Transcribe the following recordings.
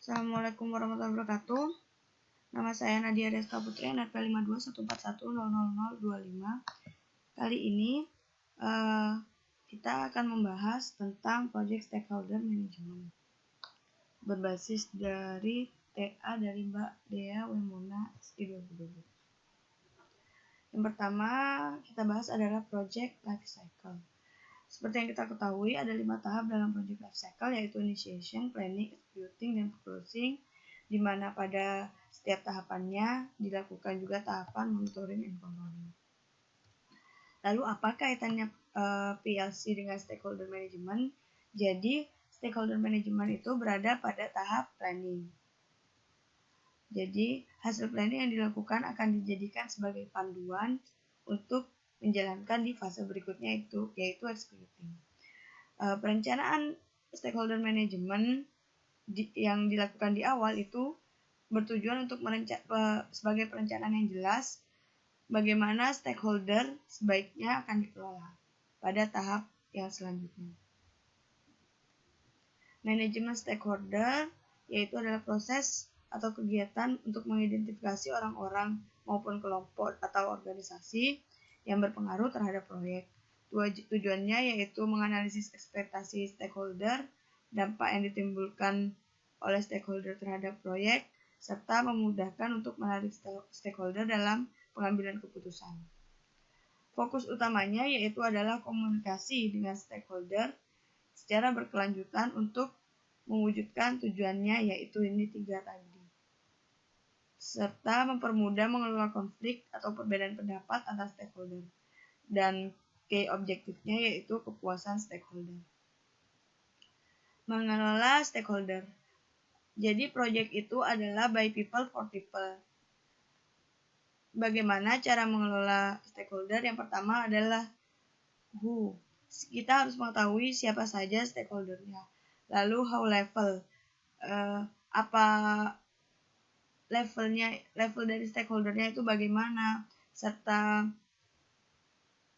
Assalamualaikum warahmatullahi wabarakatuh. Nama saya Nadia Deska Putri, NPM 5214100025. Kali ini kita akan membahas tentang Project Stakeholder Management berbasis dari TA dari Mbak Dea Wemona SI 2020. Yang pertama kita bahas adalah Project Life Cycle. Seperti yang kita ketahui, ada 5 tahap dalam Project Life Cycle, yaitu Initiation, Planning, Executing, dan Closing, di mana pada setiap tahapannya dilakukan juga tahapan Monitoring and Controlling. Lalu apa kaitannya PLC dengan Stakeholder Management? Jadi, Stakeholder Management itu berada pada tahap Planning. Jadi, hasil planning yang dilakukan akan dijadikan sebagai panduan untuk menjalankan di fase berikutnya yaitu executing. Perencanaan stakeholder management yang dilakukan di awal itu bertujuan untuk sebagai perencanaan yang jelas bagaimana stakeholder sebaiknya akan dikelola pada tahap yang selanjutnya. Manajemen stakeholder yaitu adalah proses atau kegiatan untuk mengidentifikasi orang-orang maupun kelompok atau organisasi yang berpengaruh terhadap proyek. Tujuannya yaitu menganalisis ekspektasi stakeholder, dampak yang ditimbulkan oleh stakeholder terhadap proyek, serta memudahkan untuk menarik stakeholder dalam pengambilan keputusan. Fokus utamanya yaitu adalah komunikasi dengan stakeholder secara berkelanjutan untuk mewujudkan tujuannya, yaitu ini 3 tadi. Serta mempermudah mengelola konflik atau perbedaan pendapat antar stakeholder. Dan key objektifnya yaitu kepuasan stakeholder. Mengelola stakeholder. Jadi project itu adalah by people for people. Bagaimana cara mengelola stakeholder? Yang pertama adalah who. Kita harus mengetahui siapa saja stakeholdernya. Lalu how level. Apa level dari stakeholdernya itu bagaimana, serta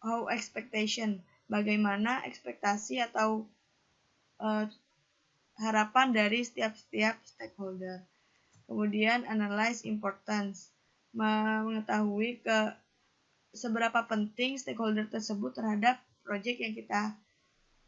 how expectation, bagaimana ekspektasi atau harapan dari setiap stakeholder. Kemudian analyze importance, mengetahui seberapa penting stakeholder tersebut terhadap project yang kita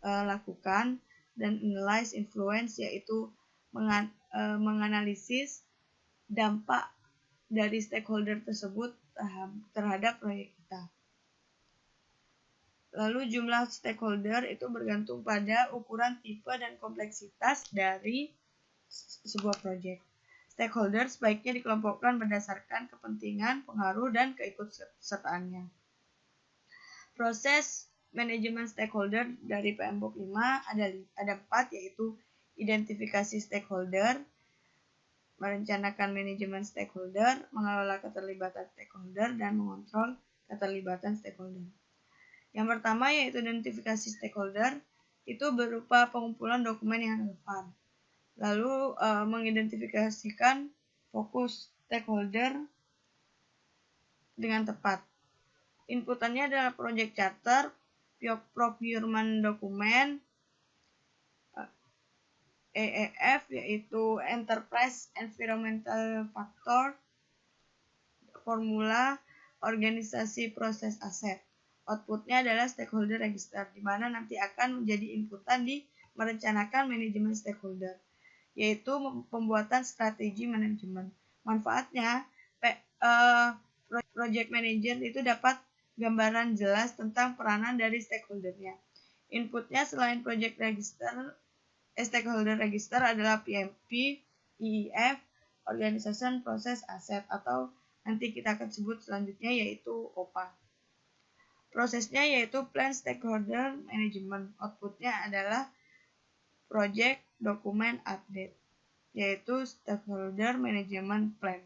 lakukan, dan analyze influence yaitu menganalisis dampak dari stakeholder tersebut terhadap proyek kita. Lalu jumlah stakeholder itu bergantung pada ukuran, tipe, dan kompleksitas dari sebuah proyek. Stakeholder sebaiknya dikelompokkan berdasarkan kepentingan, pengaruh, dan keikutsertaannya. Proses manajemen stakeholder dari PMBOK 5 ada 4, yaitu identifikasi stakeholder, merencanakan manajemen stakeholder, mengelola keterlibatan stakeholder, dan mengontrol keterlibatan stakeholder. Yang pertama yaitu identifikasi stakeholder, itu berupa pengumpulan dokumen yang relevan. Lalu mengidentifikasikan fokus stakeholder dengan tepat. Inputannya adalah project charter, procurement dokumen, EEF yaitu Enterprise Environmental Factor, formula, organisasi proses aset. Outputnya adalah stakeholder register, di mana nanti akan menjadi inputan di merencanakan manajemen stakeholder, yaitu pembuatan strategi manajemen. Manfaatnya, project manager itu dapat gambaran jelas tentang peranan dari stakeholdernya. Inputnya selain project register, stakeholder register adalah PMP, EEF, Organization Process Asset, atau nanti kita akan sebut selanjutnya yaitu OPA. Prosesnya yaitu Plan Stakeholder Management. Outputnya adalah Project Document Update, yaitu Stakeholder Management Plan.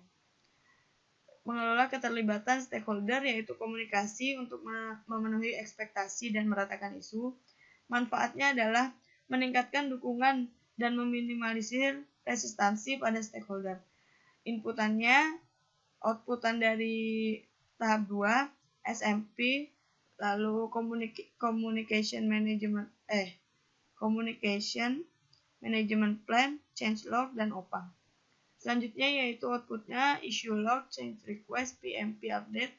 Mengelola keterlibatan stakeholder yaitu komunikasi untuk memenuhi ekspektasi dan meratakan isu. Manfaatnya adalah meningkatkan dukungan dan meminimalisir resistansi pada stakeholder. Inputannya, outputan dari tahap 2, SMP, lalu communication management plan, change log, dan OPA. Selanjutnya yaitu outputnya issue log, change request, PMP update,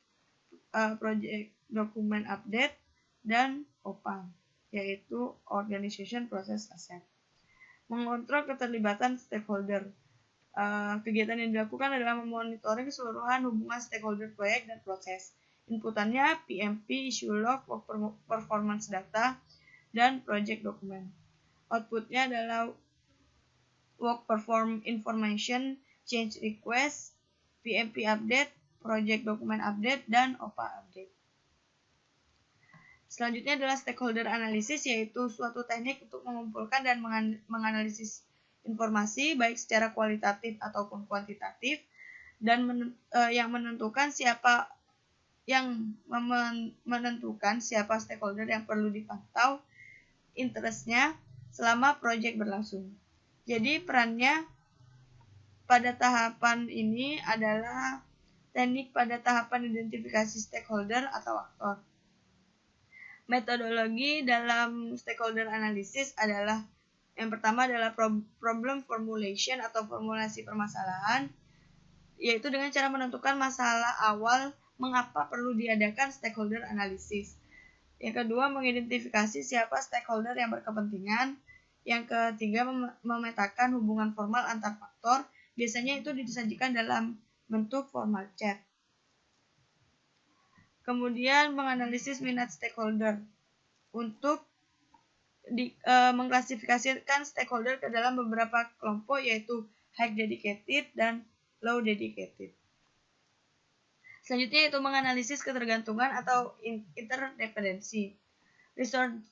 project document update, dan OPA, yaitu Organization Process Asset. Mengontrol keterlibatan stakeholder. Kegiatan yang dilakukan adalah memonitoring keseluruhan hubungan stakeholder proyek dan proses. Inputannya PMP, issue log, work performance data, dan project document. Outputnya adalah work perform information, change request, PMP update, project document update, dan OPA update. Selanjutnya adalah stakeholder analysis, yaitu suatu teknik untuk mengumpulkan dan menganalisis informasi baik secara kualitatif ataupun kuantitatif, dan yang menentukan siapa stakeholder yang perlu dipantau interestnya selama proyek berlangsung. Jadi perannya pada tahapan ini adalah teknik pada tahapan identifikasi stakeholder atau aktor. Metodologi dalam stakeholder analysis adalah yang pertama adalah problem formulation atau formulasi permasalahan, yaitu dengan cara menentukan masalah awal mengapa perlu diadakan stakeholder analysis. Yang kedua, mengidentifikasi siapa stakeholder yang berkepentingan. Yang ketiga, memetakan hubungan formal antar faktor. Biasanya itu disajikan dalam bentuk formal chat. Kemudian, menganalisis minat stakeholder untuk mengklasifikasikan stakeholder ke dalam beberapa kelompok, yaitu high dedicated dan low dedicated. Selanjutnya yaitu menganalisis ketergantungan atau interdependensi.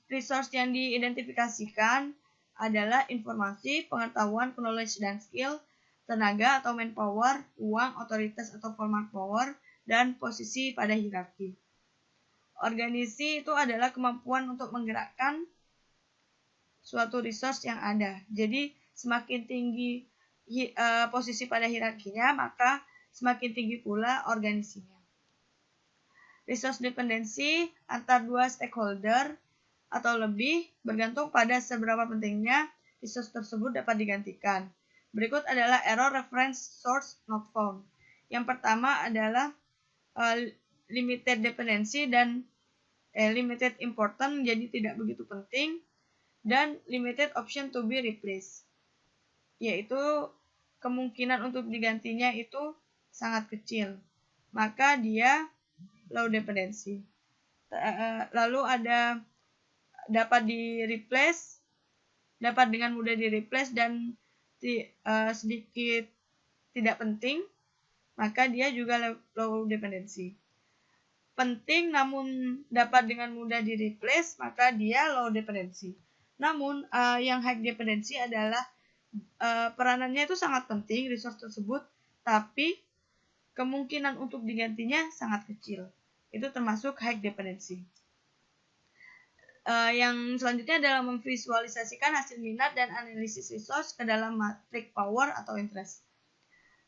Resource yang diidentifikasikan adalah informasi, pengetahuan, knowledge dan skill, tenaga atau manpower, uang, otoritas atau formal power, dan posisi pada hierarki. Organisasi itu adalah kemampuan untuk menggerakkan suatu resource yang ada. Jadi semakin tinggi posisi pada hierarkinya, maka semakin tinggi pula organisasinya. Resource dependency antar dua stakeholder atau lebih bergantung pada seberapa pentingnya resource tersebut dapat digantikan. Berikut adalah error reference source not found. Yang pertama adalah limited dependency dan limited important, jadi tidak begitu penting, dan limited option to be replaced, yaitu kemungkinan untuk digantinya itu sangat kecil, maka dia low dependency. Lalu ada dapat dengan mudah di replace dan sedikit tidak penting, maka dia juga low dependency. Penting namun dapat dengan mudah di replace, maka dia low dependency. Namun yang high dependency adalah peranannya itu sangat penting resource tersebut, tapi kemungkinan untuk digantinya sangat kecil. Itu termasuk high dependency. Yang selanjutnya adalah memvisualisasikan hasil minat dan analisis resource ke dalam matrik power atau interest.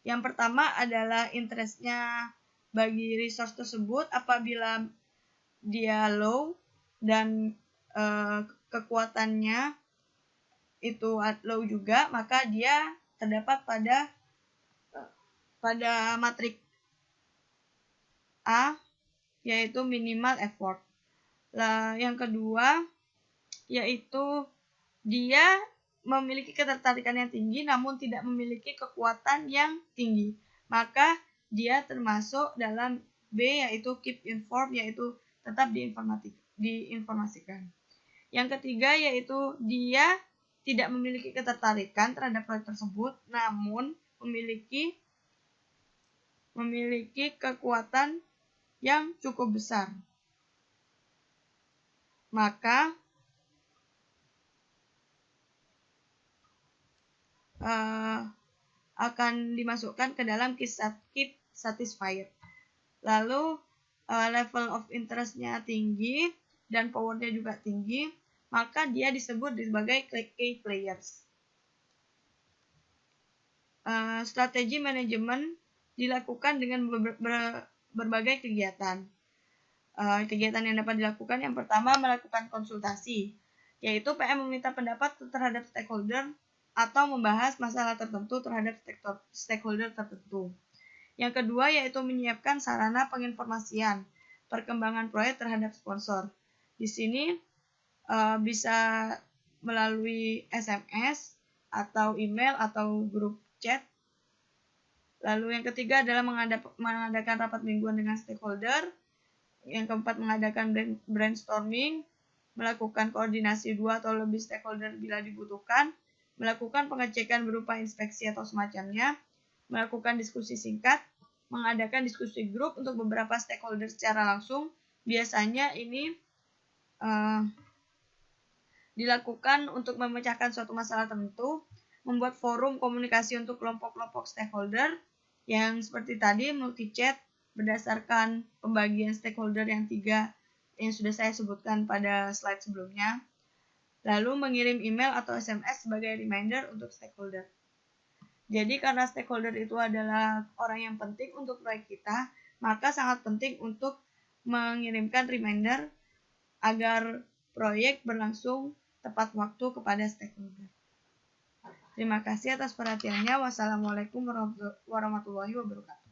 Yang pertama adalah interestnya bagi resource tersebut. Apabila dia low dan kekuatannya itu low juga, maka dia terdapat pada matrik A, yaitu minimal effort. Yang kedua yaitu dia memiliki ketertarikan yang tinggi namun tidak memiliki kekuatan yang tinggi, maka dia termasuk dalam B, yaitu keep informed, yaitu tetap diinformasikan. Yang ketiga yaitu dia tidak memiliki ketertarikan terhadap proyek tersebut namun memiliki kekuatan yang cukup besar, maka akan dimasukkan ke dalam keep satisfied. Lalu level of interest-nya tinggi dan power-nya juga tinggi, maka dia disebut sebagai key players. Strategi manajemen dilakukan dengan berbagai kegiatan. Kegiatan yang dapat dilakukan yang pertama melakukan konsultasi, yaitu PM meminta pendapat terhadap stakeholder atau membahas masalah tertentu terhadap stakeholder tertentu. Yang kedua yaitu menyiapkan sarana penginformasian perkembangan proyek terhadap sponsor. Di sini bisa melalui SMS atau email atau grup chat. Lalu yang ketiga adalah mengadakan rapat mingguan dengan stakeholder. Yang keempat mengadakan brainstorming, melakukan koordinasi 2 atau lebih stakeholder bila dibutuhkan, melakukan pengecekan berupa inspeksi atau semacamnya, melakukan diskusi singkat, mengadakan diskusi grup untuk beberapa stakeholder secara langsung. Biasanya ini dilakukan untuk memecahkan suatu masalah tertentu, membuat forum komunikasi untuk kelompok-kelompok stakeholder yang seperti tadi multi chat berdasarkan pembagian stakeholder yang 3 yang sudah saya sebutkan pada slide sebelumnya. Lalu mengirim email atau SMS sebagai reminder untuk stakeholder. Jadi karena stakeholder itu adalah orang yang penting untuk proyek kita, maka sangat penting untuk mengirimkan reminder agar proyek berlangsung tepat waktu kepada stakeholder. Terima kasih atas perhatiannya. Wassalamualaikum warahmatullahi wabarakatuh.